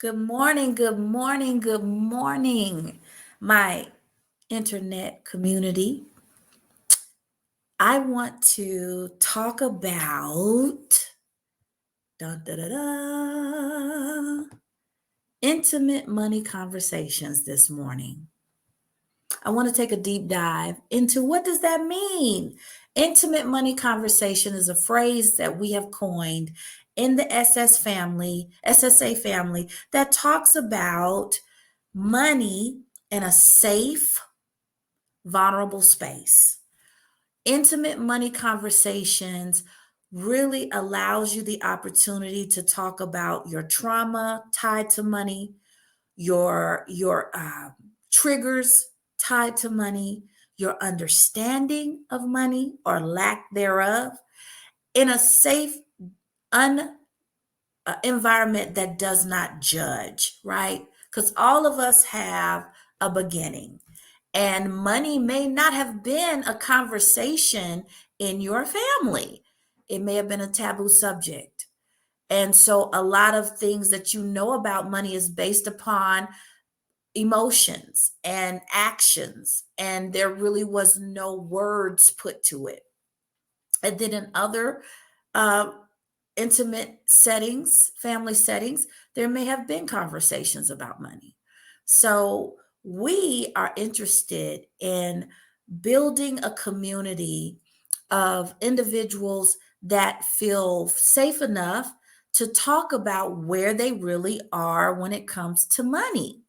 Good morning, good morning, good morning, my internet community. I want to talk about dun, da, da, da, intimate money conversations this morning. I want to take a deep dive into what does that mean? Intimate money conversation is a phrase that we have coined in the SSA family that talks about money in a safe, vulnerable space. Intimate money conversations really allows you the opportunity to talk about your trauma tied to money, your triggers tied to money, your understanding of money or lack thereof, in a safe, un environment that does not judge, right? Because all of us have a beginning, and money may not have been a conversation in your family. It may have been a taboo subject. And so a lot of things that you know about money is based upon emotions and actions, and there really was no words put to it. And then in other uh, intimate settings, family settings, there may have been conversations about money. So we are interested in building a community of individuals that feel safe enough to talk about where they really are when it comes to money.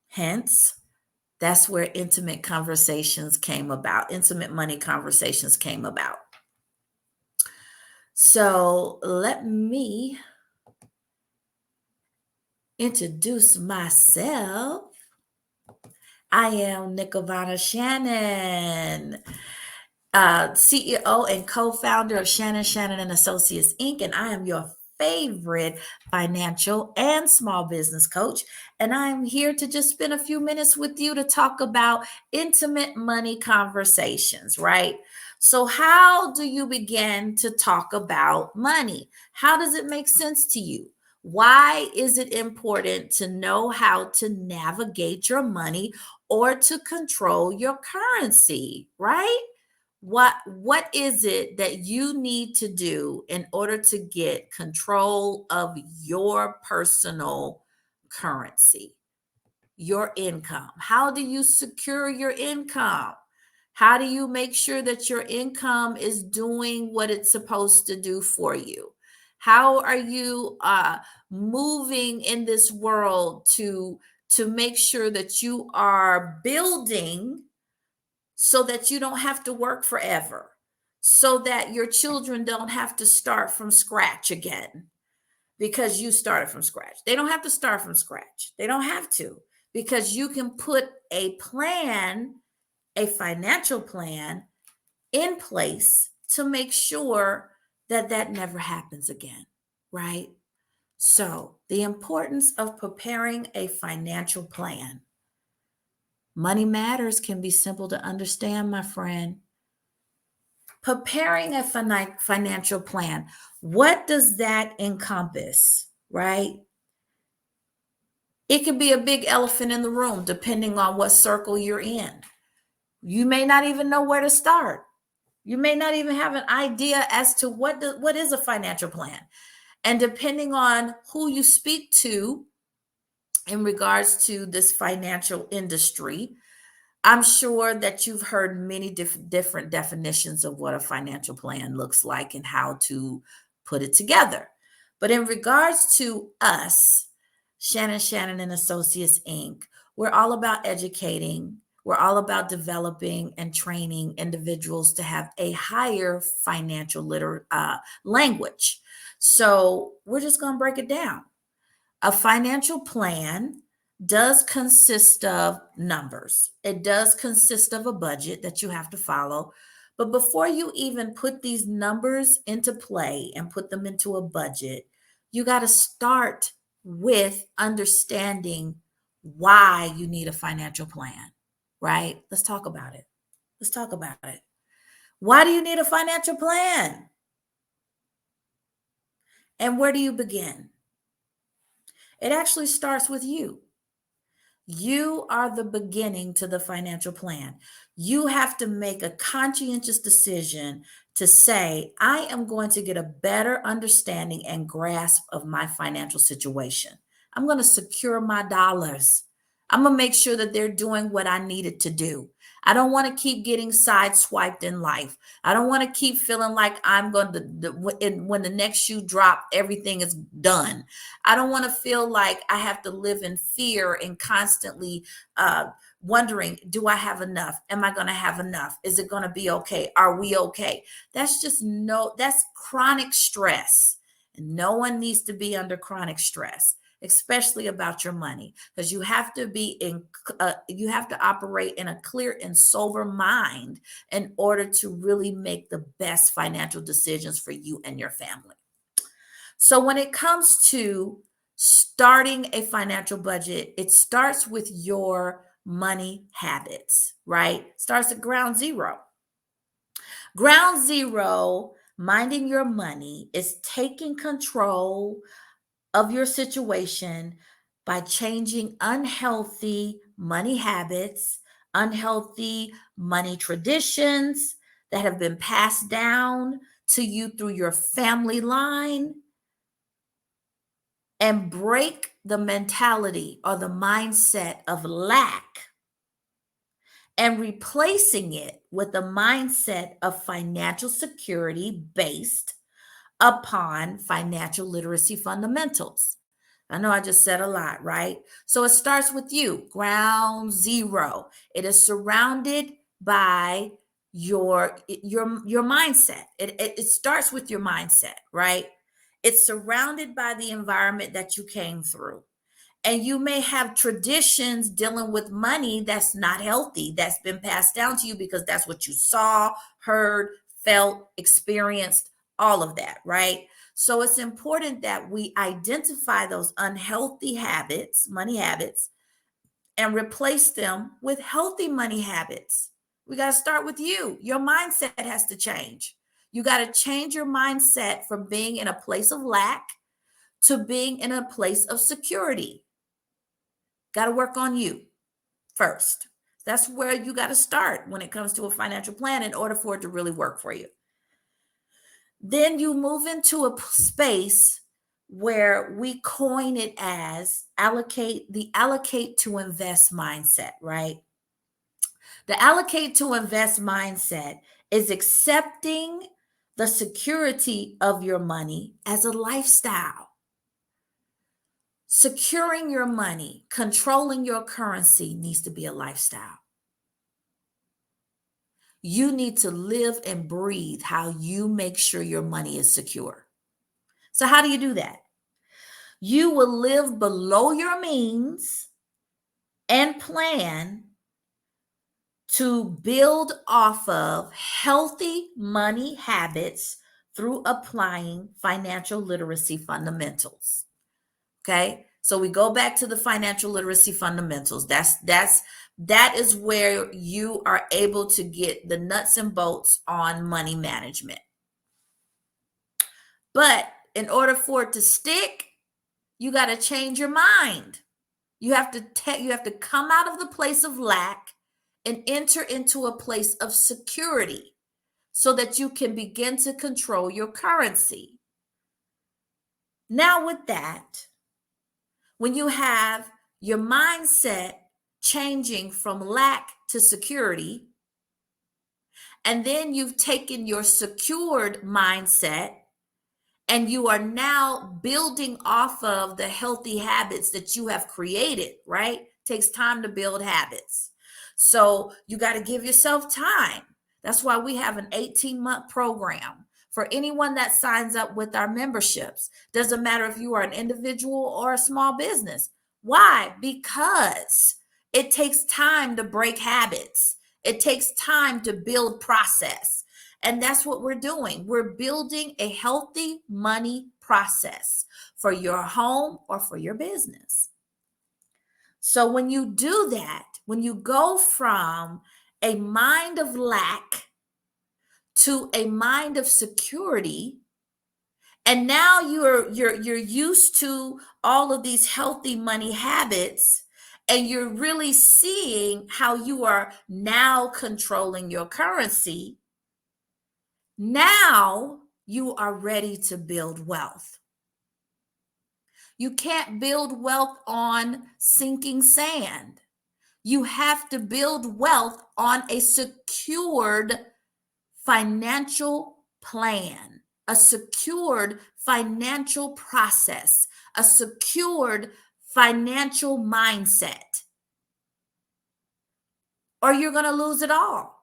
Hence, that's where intimate conversations came about, intimate money conversations came about. So let me introduce myself. I am Nicovanna Shannon, CEO and co-founder of Shannon and Associates Inc. And I am your favorite financial and small business coach. And I'm here to just spend a few minutes with you to talk about intimate money conversations, right? So, how do you begin to talk about money? How does it make sense to you? Why is it important to know how to navigate your money or to control your currency, right? What is it that you need to do in order to get control of your personal currency, your income? How do you secure your income? How do you make sure that your income is doing what it's supposed to do for you? How are you moving in this world to make sure that you are building so that you don't have to work forever, so that your children don't have to start from scratch again because you started from scratch? They don't have to start from scratch. They don't have to, because you can put a plan, a financial plan in place to make sure that that never happens again, right? So, the importance of preparing a financial plan. Money matters can be simple to understand, my friend. Preparing a financial plan, what does that encompass, right? It could be a big elephant in the room depending on what circle you're in. You may not even know where to start. You may not even have an idea as to what is a financial plan. And depending on who you speak to in regards to this financial industry, I'm sure that you've heard many different definitions of what a financial plan looks like and how to put it together. But in regards to us, Shannon and Associates Inc., we're all about educating. We're all about developing and training individuals to have a higher financial language. So we're just going to break it down. A financial plan does consist of numbers. It does consist of a budget that you have to follow. But before you even put these numbers into play and put them into a budget, you got to start with understanding why you need a financial plan, right? Let's talk about it. Let's talk about it. Why do you need a financial plan? And where do you begin? It actually starts with you. You are the beginning to the financial plan. You have to make a conscientious decision to say, I am going to get a better understanding and grasp of my financial situation. I'm going to secure my dollars. I'm going to make sure that they're doing what I needed to do. I don't want to keep getting sideswiped in life. I don't want to keep feeling like I'm going to, when the next shoe drop, everything is done. I don't want to feel like I have to live in fear and constantly wondering, do I have enough? Am I going to have enough? Is it going to be okay? Are we okay? That's chronic stress. And no one needs to be under chronic stress, especially about your money, because you have to operate in a clear and sober mind in order to really make the best financial decisions for you and your family. So when it comes to starting a financial budget, it starts with your money habits, right? Starts at ground zero. Ground zero, minding your money, is taking control of your situation by changing unhealthy money habits, unhealthy money traditions that have been passed down to you through your family line, and break the mentality or the mindset of lack and replacing it with a mindset of financial security based upon financial literacy fundamentals. I know I just said a lot, right? So it starts with you, ground zero. It is surrounded by your mindset. It starts with your mindset, right? It's surrounded by the environment that you came through. And you may have traditions dealing with money that's not healthy, that's been passed down to you because that's what you saw, heard, felt, experienced, all of that, right? So it's important that we identify those unhealthy habits, money habits, and replace them with healthy money habits. We got to start with you. Your mindset has to change. You got to change your mindset from being in a place of lack to being in a place of security. Got to work on you first. That's where you got to start when it comes to a financial plan in order for it to really work for you. Then you move into a space where we coin it as allocate to invest mindset, right? The allocate to invest mindset is accepting the security of your money as a lifestyle. Securing your money, controlling your currency needs to be a lifestyle. You need to live and breathe how you make sure your money is secure. So, how do you do that? You will live below your means and plan to build off of healthy money habits through applying financial literacy fundamentals. Okay? So we go back to the financial literacy fundamentals. That is where you are able to get the nuts and bolts on money management. But in order for it to stick, you got to change your mind. You have to come out of the place of lack and enter into a place of security so that you can begin to control your currency. Now with that, when you have your mindset changing from lack to security, and then you've taken your secured mindset and you are now building off of the healthy habits that you have created, right? Takes time to build habits. So you got to give yourself time. That's why we have an 18-month program for anyone that signs up with our memberships. Doesn't matter if you are an individual or a small business. Why? Because it takes time to break habits. It takes time to build process. And that's what we're doing. We're building a healthy money process for your home or for your business. So when you do that, when you go from a mind of lack to a mind of security, And now you're used to all of these healthy money habits, and you're really seeing how you are now controlling your currency. Now you are ready to build wealth. You can't build wealth on sinking sand. You have to build wealth on a secured financial plan, a secured financial process, a secured financial mindset, or you're going to lose it all,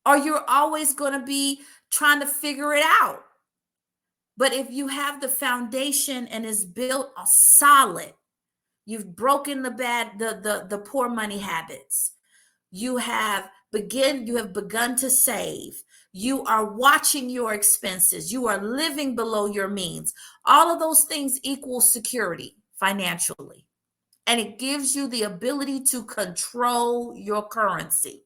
or you're always going to be trying to figure it out. But if you have the foundation and is built solid, you've broken the poor money habits. You have begun to save. You are watching your expenses. You are living below your means. All of those things equal security financially. And it gives you the ability to control your currency.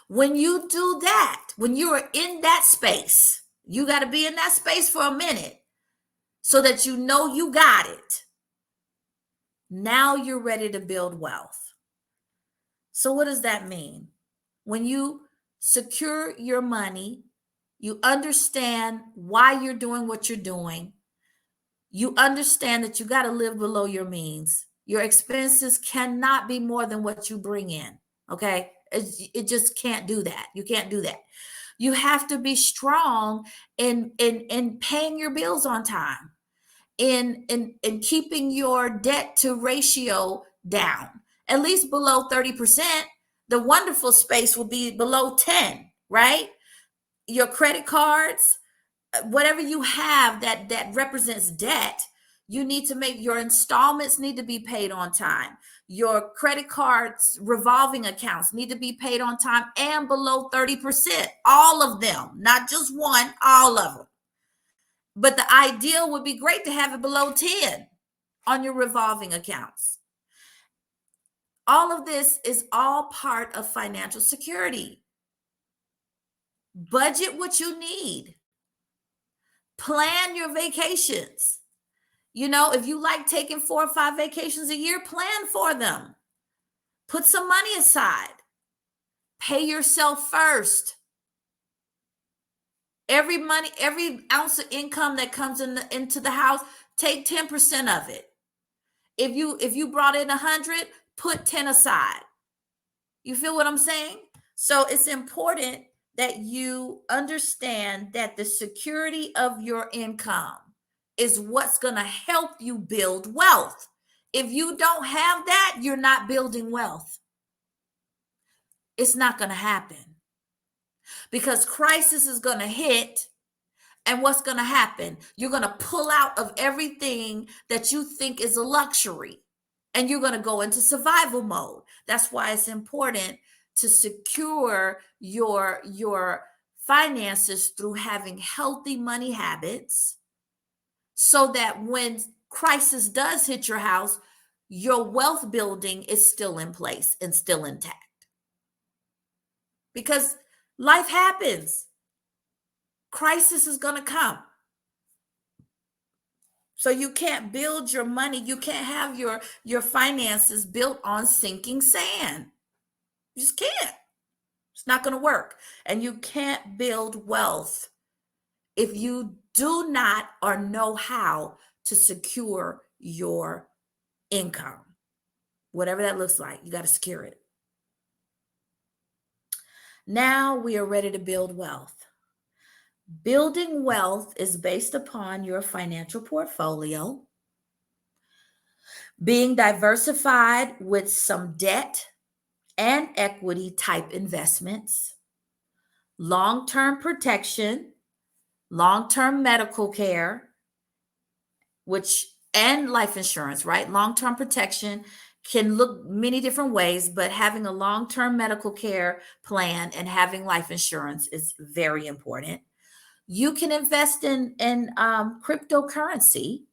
When you do that, when you are in that space, you got to be in that space for a minute so that you know you got it. Now you're ready to build wealth. So what does that mean? When you secure your money, you understand why you're doing what you're doing. You understand that you got to live below your means. Your expenses cannot be more than what you bring in. Okay. It just can't do that. You can't do that. You have to be strong in paying your bills on time, in keeping your debt to ratio down, at least below 30%. The wonderful space will be below 10, right? Your credit cards, whatever you have that represents debt, you need to make your installments need to be paid on time. Your credit cards, revolving accounts need to be paid on time and below 30%. All of them, not just one, all of them. But the ideal would be great to have it below 10 on your revolving accounts. All of this is all part of financial security. Budget what you need. Plan your vacations. You know, if you like taking 4 or 5 vacations a year, plan for them. Put some money aside. Pay yourself first. Every ounce of income that comes into the house, take 10% of it. If you brought in 100, put 10 aside. You feel what I'm saying? So it's important that you understand that the security of your income is what's going to help you build wealth. If you don't have that, you're not building wealth. It's not going to happen because crisis is going to hit. And what's going to happen? You're going to pull out of everything that you think is a luxury, and you're going to go into survival mode. That's why it's important to secure your finances through having healthy money habits, so that when crisis does hit your house, your wealth building is still in place and still intact. Because life happens. Crisis is going to come. So you can't build your money. You can't have your finances built on sinking sand. You just can't. It's not going to work. And you can't build wealth if you do not or know how to secure your income. Whatever that looks like, you got to secure it. Now we are ready to build wealth. Building wealth is based upon your financial portfolio, being diversified with some debt and equity type investments, long-term protection, long-term medical care, and life insurance, right? Long-term protection can look many different ways, but having a long-term medical care plan and having life insurance is very important. You can invest in cryptocurrency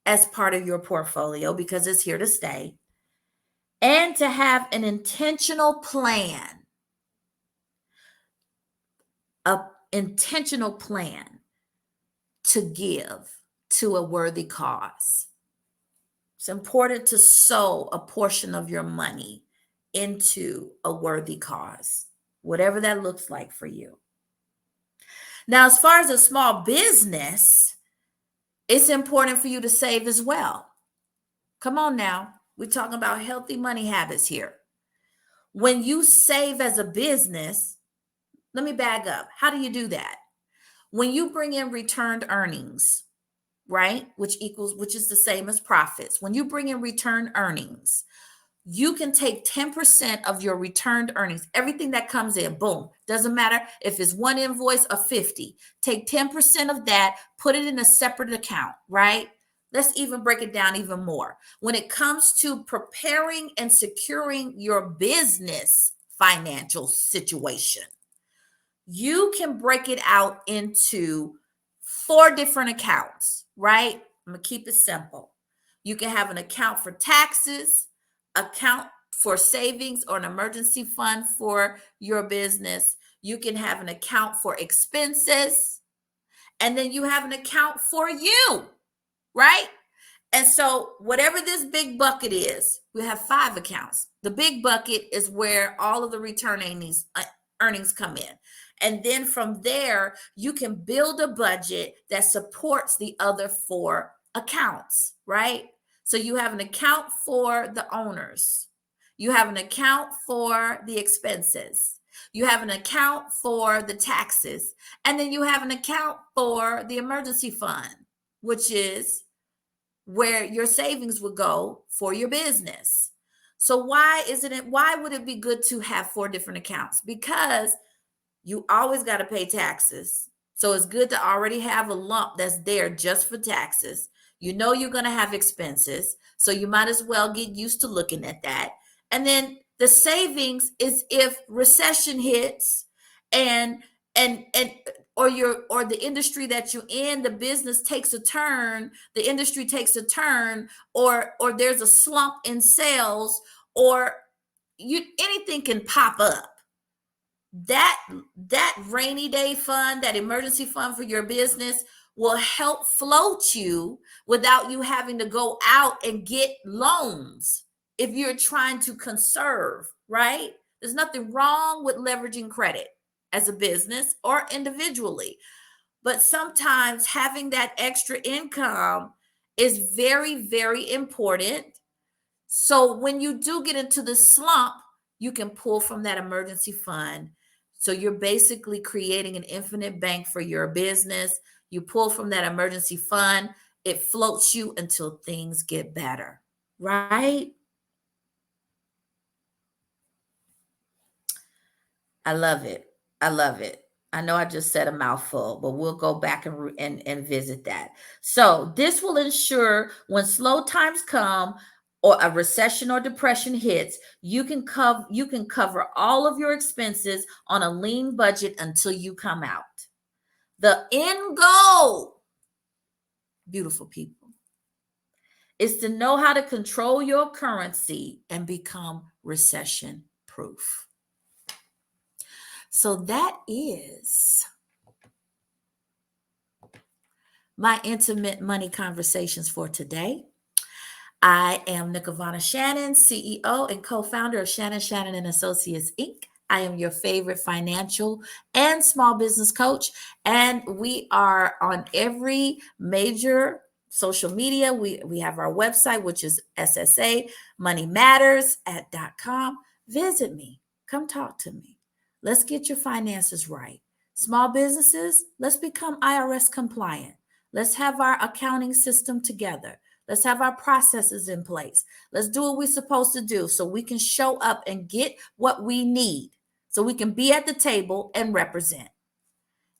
as part of your portfolio because it's here to stay. And to have an intentional plan, to give to a worthy cause. It's important to sow a portion of your money into a worthy cause, whatever that looks like for you. Now, as far as a small business, it's important for you to save as well. Come on now. We're talking about healthy money habits here. When you save as a business, let me back up. How do you do that? When you bring in returned earnings, right? Which is the same as profits. When you bring in returned earnings, you can take 10% of your returned earnings, everything that comes in, boom. Doesn't matter if it's one invoice or 50. Take 10% of that, put it in a separate account, right? Let's even break it down even more. When it comes to preparing and securing your business financial situation, you can break it out into 4 different accounts, right? I'm going to keep it simple. You can have an account for taxes, account for savings or an emergency fund for your business. You can have an account for expenses, and then you have an account for you, right? And so whatever this big bucket is, we have 5 accounts. The big bucket is where all of the return earnings come in. And then from there, you can build a budget that supports the other 4 accounts, right? So you have an account for the owners. You have an account for the expenses. You have an account for the taxes. And then you have an account for the emergency fund, which is where your savings would go for your business. So why would it be good to have 4 different accounts? Because you always got to pay taxes. So it's good to already have a lump that's there just for taxes. You know you're going to have expenses, so you might as well get used to looking at that. And then the savings is if recession hits and or the industry that you're in, the business takes a turn, the industry takes a turn, or there's a slump in sales, or anything can pop up. That rainy day fund, that emergency fund for your business will help float you without you having to go out and get loans if you're trying to conserve, right? There's nothing wrong with leveraging credit as a business or individually. But sometimes having that extra income is very, very important. So when you do get into the slump, you can pull from that emergency fund. So you're basically creating an infinite bank for your business. You pull from that emergency fund, it floats you until things get better, right? I love it. I love it. I know I just said a mouthful, but we'll go back and visit that. So this will ensure when slow times come or a recession or depression hits, you can cover all of your expenses on a lean budget until you come out. The end goal, beautiful people, is to know how to control your currency and become recession proof. So that is my intimate money conversations for today. I am Nicovanna Shannon, CEO and co-founder of Shannon and Associates Inc. I am your favorite financial and small business coach, and we are on every major social media. We have our website, which is ssmoneymatters.com. Visit me. Come talk to me. Let's get your finances right. Small businesses, let's become IRS compliant. Let's have our accounting system together. Let's have our processes in place. Let's do what we're supposed to do so we can show up and get what we need so we can be at the table and represent.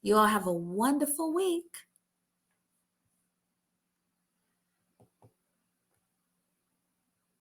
You all have a wonderful week.